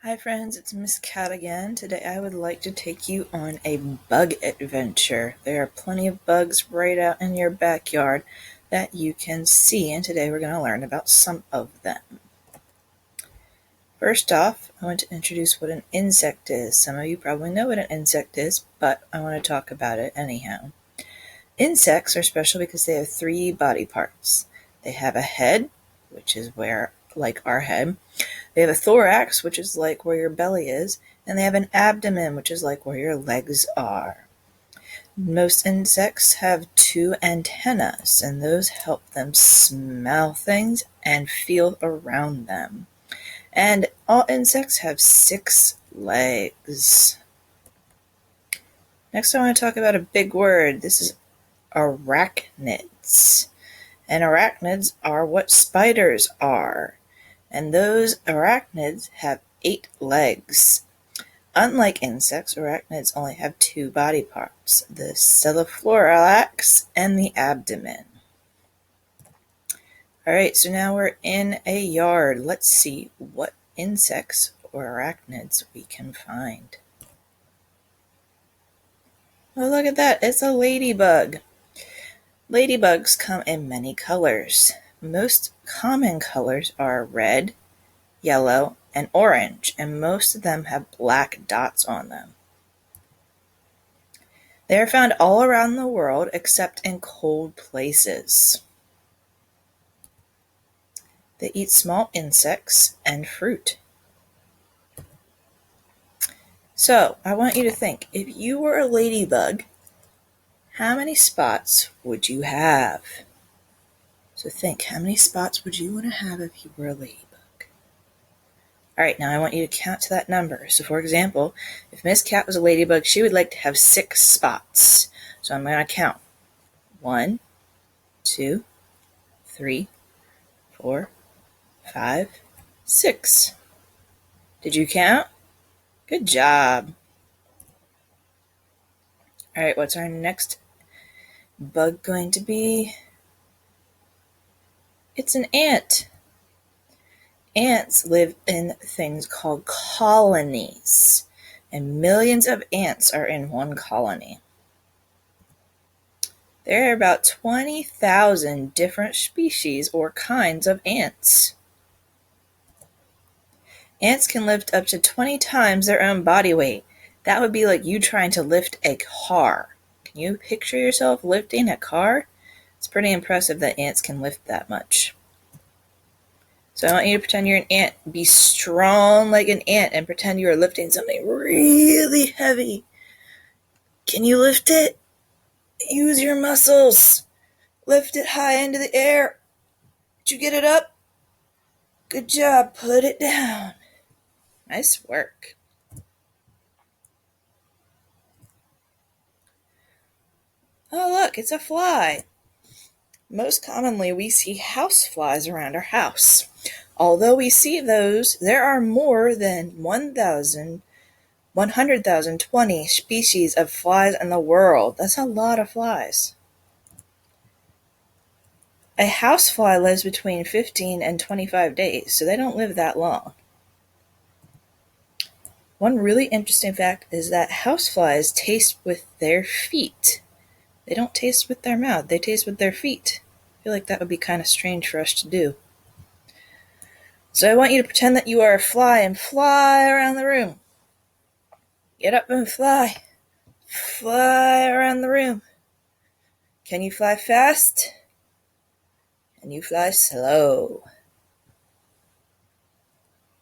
Hi friends, it's Miss Cat again. Today I would like to take you on a bug adventure. There are plenty of bugs right out in your backyard that you can see, and today we're going to learn about some of them. First off, I want to introduce what an insect is. Some of you probably know what an insect is, but I want to talk about it anyhow. Insects are special because they have three body parts. They have a head, which is like our head. They have a thorax, which is like where your belly is, and they have an abdomen, which is like where your legs are. Most insects have two antennas, and those help them smell things and feel around them. And all insects have 6 legs. Next, I want to talk about a big word. This is arachnids. And arachnids are what spiders are. And those arachnids have 8 legs. Unlike insects, arachnids only have 2 body parts, the cephalothorax and the abdomen. Alright, so now we're in a yard. Let's see what insects or arachnids we can find. Oh, look at that, it's a ladybug. Ladybugs come in many colors. Most common colors are red, yellow, and orange, and most of them have black dots on them. They are found all around the world except in cold places. They eat small insects and fruit. So, I want you to think, if you were a ladybug, how many spots would you have? So think, how many spots would you want to have if you were a ladybug? Alright, now I want you to count to that number. So for example, if Miss Cat was a ladybug, she would like to have 6 spots. So I'm going to count. 1, 2, 3, 4, 5, 6. Did you count? Good job. Alright, what's our next bug going to be? It's an ant. Ants live in things called colonies, and millions of ants are in one colony. There are about 20,000 different species or kinds of ants. Ants can lift up to 20 times their own body weight. That would be like you trying to lift a car. Can you picture yourself lifting a car? It's pretty impressive that ants can lift that much. So I want you to pretend you're an ant. Be strong like an ant and pretend you are lifting something really heavy. Can you lift it? Use your muscles. Lift it high into the air. Did you get it up? Good job. Put it down. Nice work. Oh, look, it's a fly. Most commonly, we see house flies around our house. Although we see those, there are more than 120 species of flies in the world. That's a lot of flies. A housefly lives between 15 and 25 days, so they don't live that long. One really interesting fact is that houseflies taste with their feet. They don't taste with their mouth, they taste with their feet. I feel like that would be kind of strange for us to do. So I want you to pretend that you are a fly and fly around the room. Get up and fly. Fly around the room. Can you fly fast? Can you fly slow?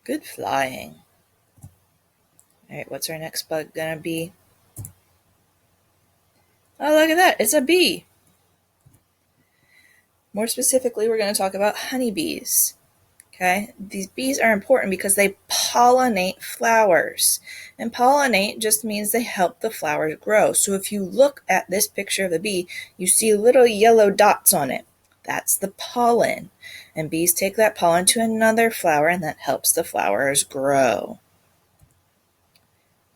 Good flying. Alright, what's our next bug gonna be? Oh, look at that, it's a bee. More specifically, we're going to talk about honeybees. Okay, these bees are important because they pollinate flowers. And pollinate just means they help the flowers grow. So if you look at this picture of the bee, you see little yellow dots on it. That's the pollen. And bees take that pollen to another flower, and that helps the flowers grow.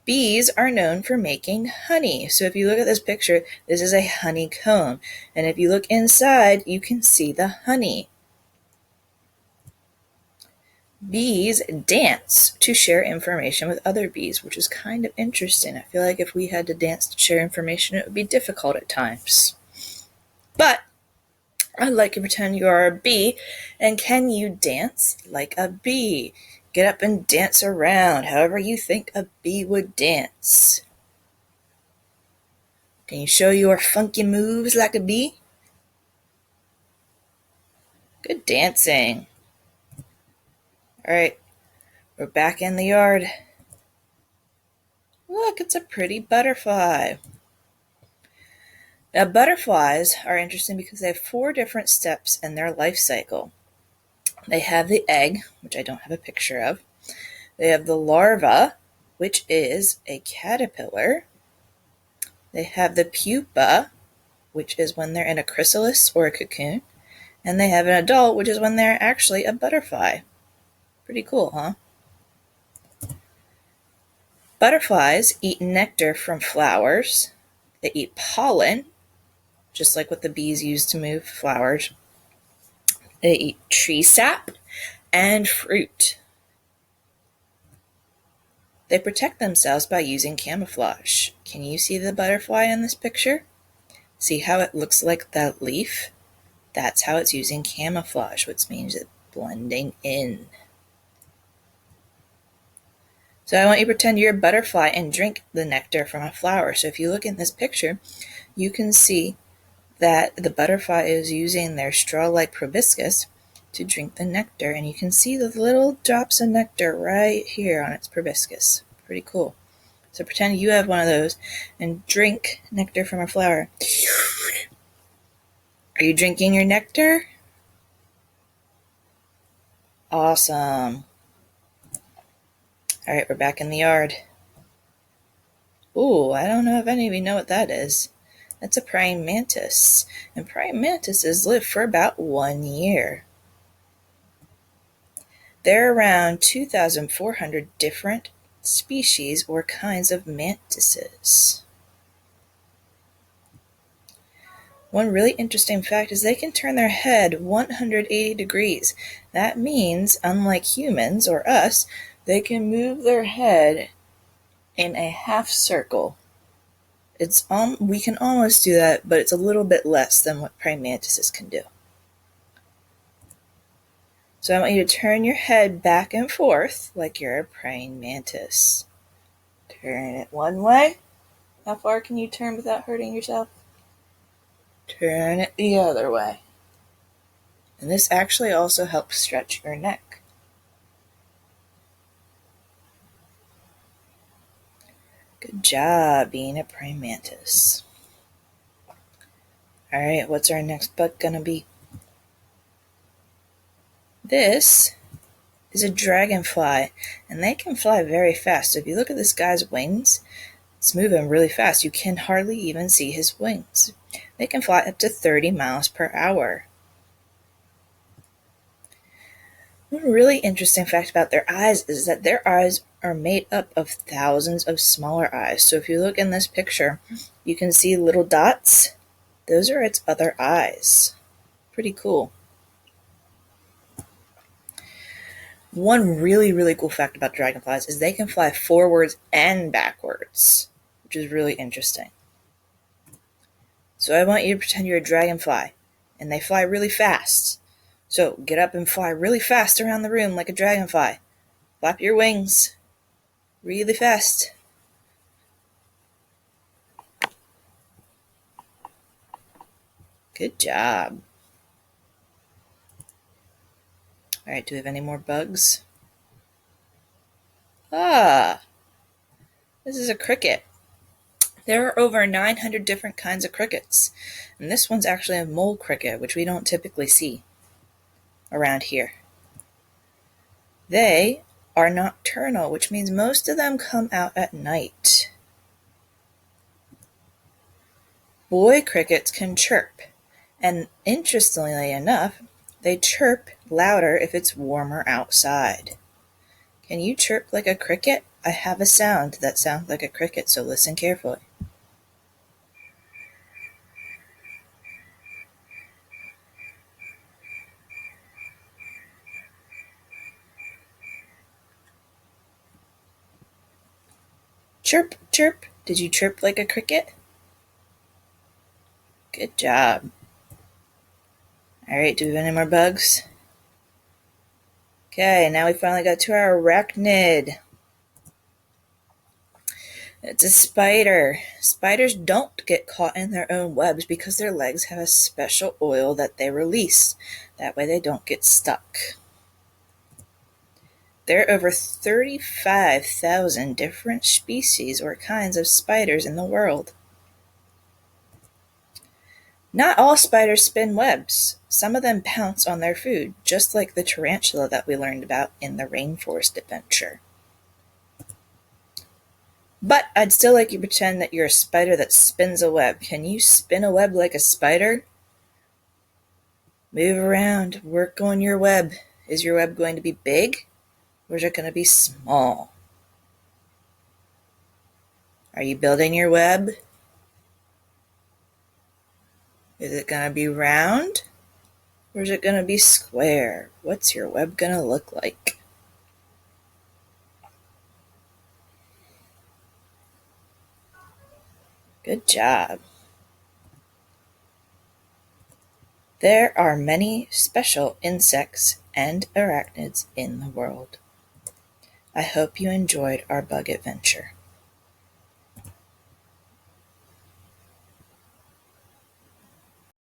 Bees are known for making honey. So if you look at this picture, this is a honeycomb. And if you look inside, you can see the honey. Bees dance to share information with other bees, which is kind of interesting. I feel like if we had to dance to share information, it would be difficult at times. But I'd like to pretend you are a bee, and can you dance like a bee? Get up and dance around however you think a bee would dance. Can you show your funky moves like a bee? Good dancing. All right, we're back in the yard. Look, it's a pretty butterfly. Now, butterflies are interesting because they have 4 different steps in their life cycle. They have the egg, which I don't have a picture of. They have the larva, which is a caterpillar. They have the pupa, which is when they're in a chrysalis or a cocoon. And they have an adult, which is when they're actually a butterfly. Pretty cool, huh? Butterflies eat nectar from flowers. They eat pollen, just like what the bees use to move flowers. They eat tree sap and fruit. They protect themselves by using camouflage. Can you see the butterfly in this picture? See how it looks like that leaf? That's how it's using camouflage, which means it's blending in. So I want you to pretend you're a butterfly and drink the nectar from a flower. So if you look in this picture, you can see that the butterfly is using their straw-like proboscis to drink the nectar, and you can see the little drops of nectar right here on its proboscis. Pretty cool. So pretend you have one of those and drink nectar from a flower. Are you drinking your nectar? Awesome. All right, we're back in the yard. Ooh, I don't know if any of you know what that is. That's a praying mantis, and praying mantises live for about 1 year. There are around 2,400 different species or kinds of mantises. One really interesting fact is they can turn their head 180 degrees. That means, unlike humans or us, they can move their head in a half circle. We can almost do that, but it's a little bit less than what praying mantises can do. So I want you to turn your head back and forth like you're a praying mantis. Turn it one way. How far can you turn without hurting yourself? Turn it the other way. And this actually also helps stretch your neck. Good job being a praying mantis. All right, what's our next bug gonna be? This is a dragonfly, and they can fly very fast. So if you look at this guy's wings, it's moving really fast. You can hardly even see his wings. They can fly up to 30 miles per hour. One really interesting fact about their eyes is that their eyes are made up of thousands of smaller eyes. So if you look in this picture, you can see little dots. Those are its other eyes. Pretty cool. One really, really cool fact about dragonflies is they can fly forwards and backwards, which is really interesting. So I want you to pretend you're a dragonfly, and they fly really fast. So get up and fly really fast around the room like a dragonfly. Flap your wings really fast. Good job. All right, do we have any more bugs? This is a cricket. There are over 900 different kinds of crickets, and this one's actually a mole cricket, which we don't typically see around here. They are nocturnal, which means most of them come out at night. Boy crickets can chirp, and interestingly enough, they chirp louder if it's warmer outside. Can you chirp like a cricket? I have a sound that sounds like a cricket, so listen carefully. Chirp, chirp. Did you chirp like a cricket? Good job. Alright, do we have any more bugs? Okay, now we finally got to our arachnid. It's a spider. Spiders don't get caught in their own webs because their legs have a special oil that they release. That way they don't get stuck. There are over 35,000 different species or kinds of spiders in the world. Not all spiders spin webs. Some of them pounce on their food, just like the tarantula that we learned about in the rainforest adventure. But I'd still like you to pretend that you're a spider that spins a web. Can you spin a web like a spider? Move around, work on your web. Is your web going to be big, or is it going to be small? Are you building your web? Is it going to be round, or is it going to be square? What's your web going to look like? Good job. There are many special insects and arachnids in the world. I hope you enjoyed our bug adventure.